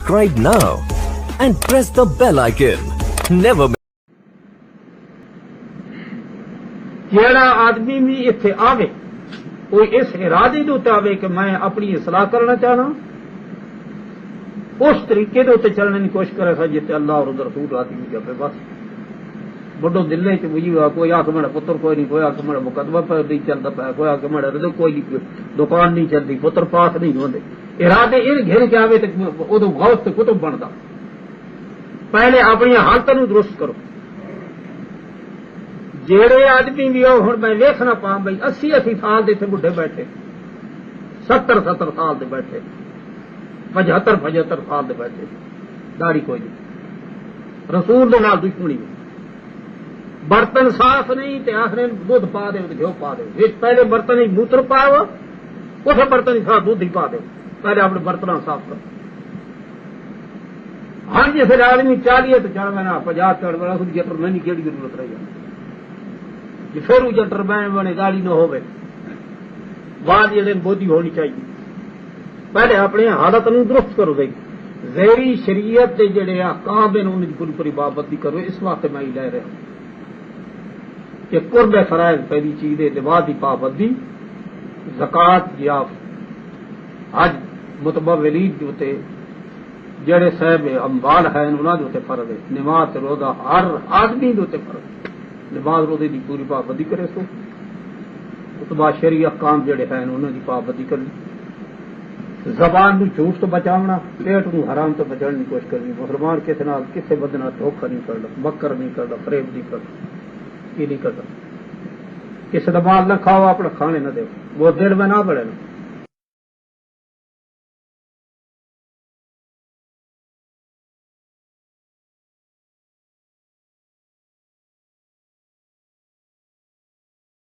Subscribe now and press the bell icon. Never miss. جیڑا آدمی بھی اتنے آوے وہ اس ارادے کے آوے کہ میں اپنی اصلاح کرنا چاہنا اس طریقے کے چلنے کی کوشش کرے جیسے اللہ اور رسول راضی ہو جائے بس بڑو دلے چی کوئی آ کے میرا پتر کوئی نہیں، کوئی آ کے میرا مقدمہ پہ نہیں چلتا پایا، کوئی آ کے میرا رزق کوئی نہیں، دکان نہیں چلتی، پتر پاس نہیں ہوتے، ارادے ان گھر کے آوے تو ادو غوث تے کتب بنتا۔ پہلے اپنی حالت نو درست کرو۔ جیڑے آدمی بھی ہوں میں ویکھنا پا بھائی 80 سال دے بڈھے بیٹھے، 70 سال دے بیٹھے، 75 سال دے بیٹھے، داڑھی کوئی نہیں، رسول دے نال دشمنی نہیں، برتن صاف نہیں تے آخر دودھ پا دے گھیو پا دے، پہلے برتن موتر پاؤ اس برتن صاف دودھ ہی پا دے، پہلے اپنے برتن صاف کرو۔ ہاں جی پھر آدمی 40 تو چڑھ میں 50 چڑھ میں جٹر میں نہیں کہڑی ضرورت رہ جائے جی پھر وہ جٹر بنے گاڑی نہ ہوئے بعد یہ بودھی ہونی چاہیے۔ پہلے اپنے حالت نو درست کرو گئی، ظاہری شریعت کے جڑے احکام ہیں ان کی پوری پوری پابندی کرو۔ اس واسطے میں ہی لے رہا ہوں کہ قرب فرائض پہلی چیز ہے، نماز کی پابندی، زکات یا حج متبولین جو تے جڑے صاحب اموال ہیں انہوں نے فرض ہے، نماز روزہ ہر آدمی کے فرض ہے، نماز روزے کی پوری پابندی کرے سو، اس بعد شرعی احکام جڑے ہیں انہوں کی پابندی کرنی، زبان نو جھوٹ تو بچاونا، پیٹ نو حرام تو بچانے کی کوشش کرنی، مسلمان کسی نال کسی بندے نال دھوکھا نہیں کرنا، مکر نہیں کرنا، فریب نہیں کرنا، یہ نہیں کرنا، کسی کا مال نہ کھاؤ، اپنا کھانے نہ دو، وہ دل میں نہ بڑھے نا۔